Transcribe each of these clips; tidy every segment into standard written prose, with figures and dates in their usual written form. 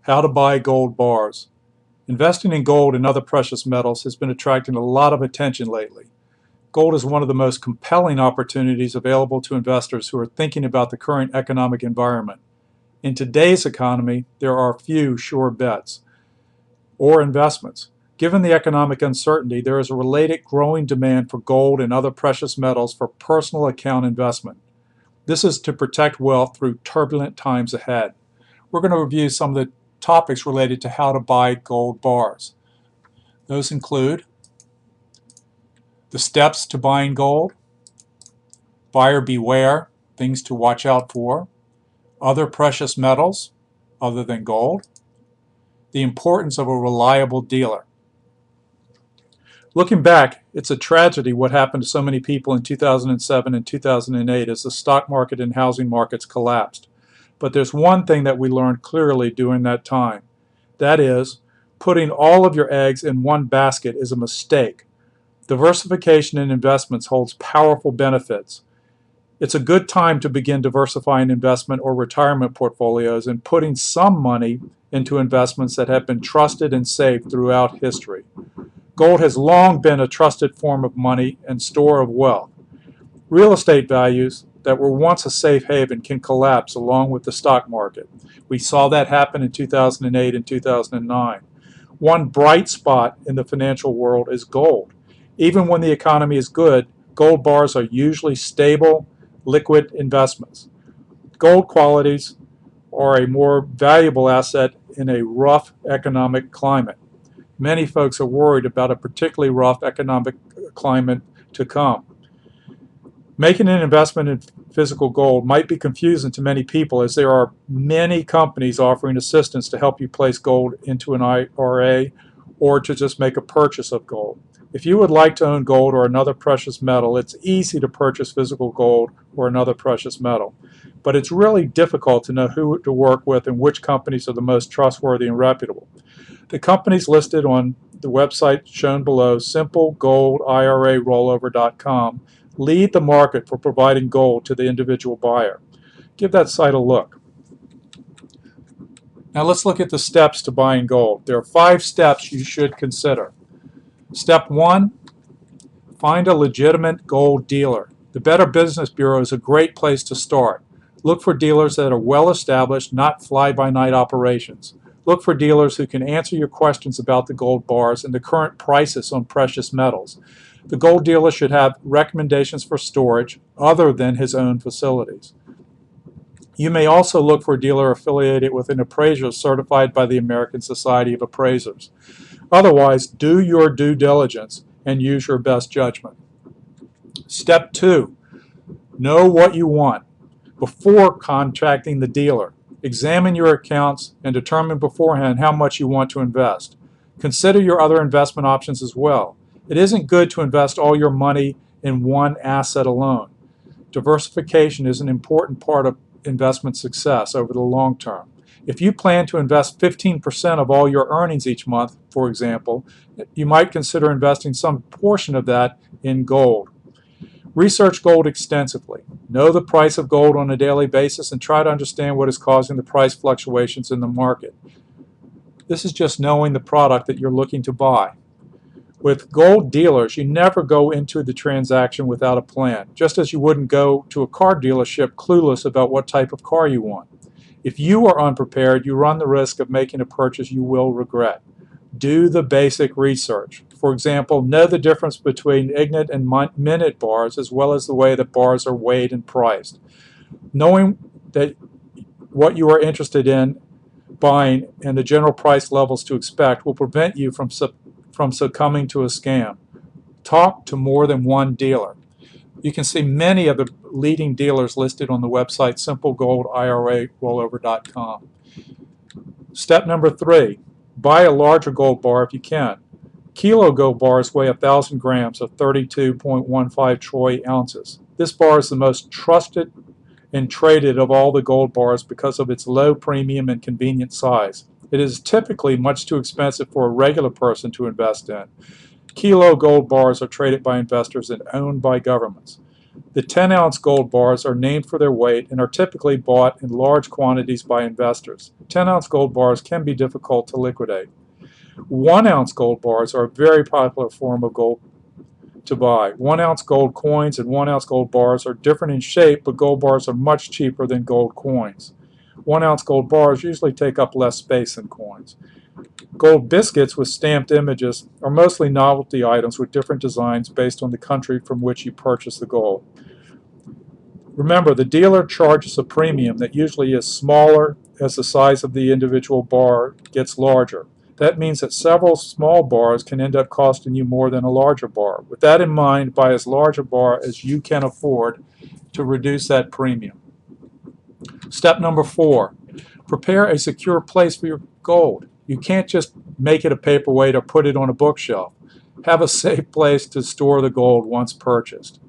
How to buy gold bars. Investing in gold and other precious metals has been attracting a lot of attention lately. Gold is one of the most compelling opportunities available to investors who are thinking about the current economic environment. In today's economy, there are few sure bets or investments. Given the economic uncertainty, there is a related growing demand for gold and other precious metals for personal account investment. This is to protect wealth through turbulent times ahead. We're going to review some of the topics related to how to buy gold bars. Those include the steps to buying gold, buyer beware, things to watch out for, other precious metals other than gold, the importance of a reliable dealer. Looking back, it's a tragedy what happened to so many people in 2007 and 2008 as the stock market and housing markets collapsed. But there's one thing that we learned clearly during that time. That is, putting all of your eggs in one basket is a mistake. Diversification in investments holds powerful benefits. It's a good time to begin diversifying investment or retirement portfolios and putting some money into investments that have been trusted and safe throughout history. Gold has long been a trusted form of money and store of wealth. Real estate values that were once a safe haven can collapse along with the stock market. We saw that happen in 2008 and 2009. One bright spot in the financial world is gold. Even when the economy is good, gold bars are usually stable, liquid investments. Gold qualities are a more valuable asset in a rough economic climate. Many folks are worried about a particularly rough economic climate to come. Making an investment in physical gold might be confusing to many people as there are many companies offering assistance to help you place gold into an IRA or to just make a purchase of gold. If you would like to own gold or another precious metal, it's easy to purchase physical gold or another precious metal. But it's really difficult to know who to work with and which companies are the most trustworthy and reputable. The companies listed on the website shown below, simplegoldirarollover.com, lead the market for providing gold to the individual buyer. Give that site a look. Now let's look at the steps to buying gold. There are 5 steps you should consider. Step 1, find a legitimate gold dealer. The Better Business Bureau is a great place to start. Look for dealers that are well established, not fly-by-night operations. Look for dealers who can answer your questions about the gold bars and the current prices on precious metals. The gold dealer should have recommendations for storage other than his own facilities. You may also look for a dealer affiliated with an appraiser certified by the American Society of Appraisers. Otherwise, do your due diligence and use your best judgment. Step 2, know what you want. Before contacting the dealer, examine your accounts and determine beforehand how much you want to invest. Consider your other investment options as well. It isn't good to invest all your money in one asset alone. Diversification is an important part of investment success over the long term. If you plan to invest 15% of all your earnings each month, for example, you might consider investing some portion of that in gold. Research gold extensively. Know the price of gold on a daily basis and try to understand what is causing the price fluctuations in the market. This is just knowing the product that you're looking to buy. With gold dealers, you never go into the transaction without a plan, just as you wouldn't go to a car dealership clueless about what type of car you want. If you are unprepared, you run the risk of making a purchase you will regret. Do the basic research. For example, know the difference between ignet and minute bars as well as the way that bars are weighed and priced. Knowing that what you are interested in buying and the general price levels to expect will prevent you from succumbing to a scam. Talk to more than one dealer. You can see many of the leading dealers listed on the website simplegoldirarollover.com. Step number 3, buy a larger gold bar if you can. Kilo gold bars weigh 1,000 grams or 32.15 troy ounces. This bar is the most trusted and traded of all the gold bars because of its low premium and convenient size. It is typically much too expensive for a regular person to invest in. Kilo gold bars are traded by investors and owned by governments. The 10-ounce gold bars are named for their weight and are typically bought in large quantities by investors. 10-ounce gold bars can be difficult to liquidate. 1-ounce gold bars are a very popular form of gold to buy. 1-ounce gold coins and 1-ounce gold bars are different in shape, but gold bars are much cheaper than gold coins. 1-ounce gold bars usually take up less space than coins. Gold biscuits with stamped images are mostly novelty items with different designs based on the country from which you purchase the gold. Remember, the dealer charges a premium that usually is smaller as the size of the individual bar gets larger. That means that several small bars can end up costing you more than a larger bar. With that in mind, buy as large a bar as you can afford to reduce that premium. Step number 4, prepare a secure place for your gold. You can't just make it a paperweight or put it on a bookshelf. Have a safe place to store the gold once purchased.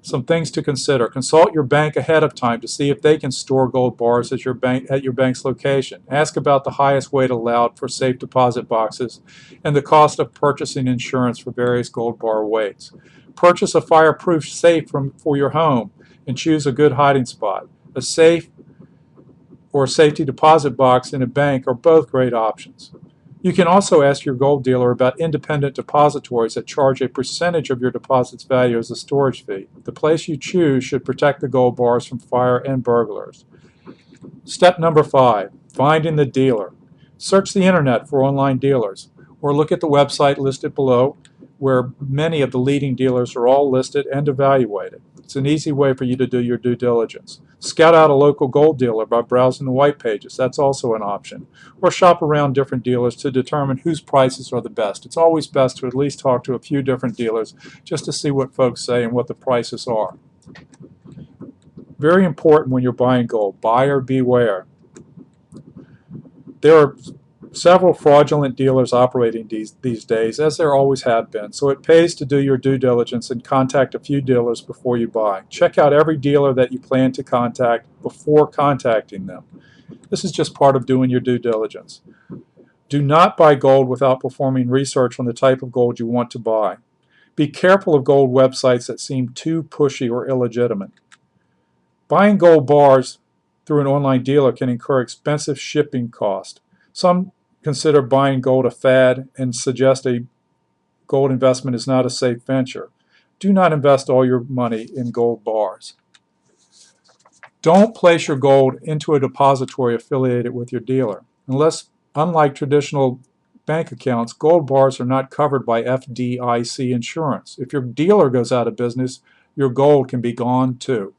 Some things to consider. Consult your bank ahead of time to see if they can store gold bars at your bank's location. Ask about the highest weight allowed for safe deposit boxes and the cost of purchasing insurance for various gold bar weights. Purchase a fireproof safe for your home and choose a good hiding spot. A safe or safety deposit box in a bank are both great options. You can also ask your gold dealer about independent depositories that charge a percentage of your deposit's value as a storage fee. The place you choose should protect the gold bars from fire and burglars. Step number 5, finding the dealer. Search the internet for online dealers, or look at the website listed below, where many of the leading dealers are all listed and evaluated. It's an easy way for you to do your due diligence. Scout out a local gold dealer by browsing the white pages. That's also an option. Or shop around different dealers to determine whose prices are the best. It's always best to at least talk to a few different dealers just to see what folks say and what the prices are. Very important when you're buying gold, buyer beware. There are several fraudulent dealers operating these days, as there always have been, so it pays to do your due diligence and contact a few dealers before you buy. Check out every dealer that you plan to contact before contacting them. This is just part of doing your due diligence. Do not buy gold without performing research on the type of gold you want to buy. Be careful of gold websites that seem too pushy or illegitimate. Buying gold bars through an online dealer can incur expensive shipping costs. Some consider buying gold a fad and suggest a gold investment is not a safe venture. Do not invest all your money in gold bars. Don't place your gold into a depository affiliated with your dealer. Unlike traditional bank accounts, gold bars are not covered by FDIC insurance. If your dealer goes out of business, your gold can be gone too.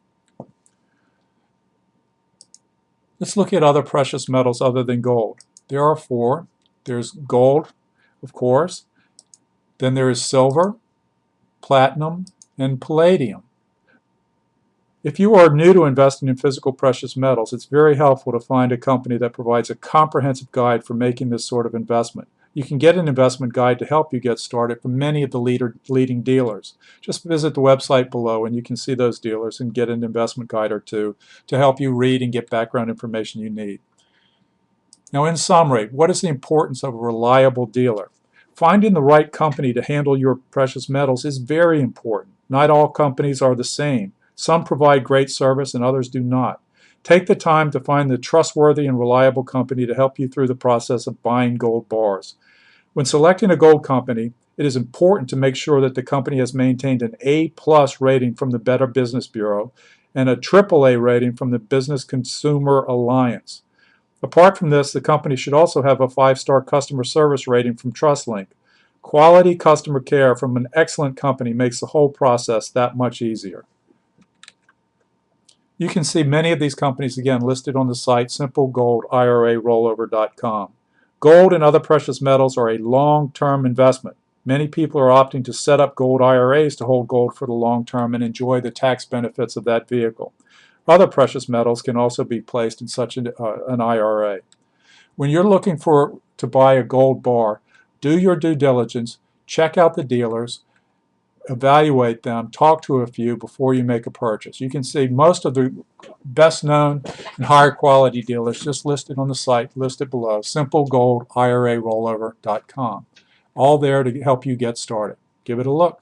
Let's look at other precious metals other than gold. There are 4. There's gold, of course. Then there is silver, platinum, and palladium. If you are new to investing in physical precious metals, it's very helpful to find a company that provides a comprehensive guide for making this sort of investment. You can get an investment guide to help you get started from many of the leading dealers. Just visit the website below and you can see those dealers and get an investment guide or two to help you read and get background information you need. Now, in summary, what is the importance of a reliable dealer? Finding the right company to handle your precious metals is very important. Not all companies are the same. Some provide great service and others do not. Take the time to find the trustworthy and reliable company to help you through the process of buying gold bars. When selecting a gold company, it is important to make sure that the company has maintained an A+ rating from the Better Business Bureau and a AAA rating from the Business Consumer Alliance. Apart from this, the company should also have a 5-star customer service rating from Trustlink. Quality customer care from an excellent company makes the whole process that much easier. You can see many of these companies again listed on the site simplegoldirarollover.com. Gold and other precious metals are a long-term investment. Many people are opting to set up gold IRAs to hold gold for the long term and enjoy the tax benefits of that vehicle. Other precious metals can also be placed in such an IRA. When you're looking to buy a gold bar, do your due diligence, check out the dealers, evaluate them, talk to a few before you make a purchase. You can see most of the best known and higher quality dealers just listed on the site, listed below, simplegoldirarollover.com. All there to help you get started. Give it a look.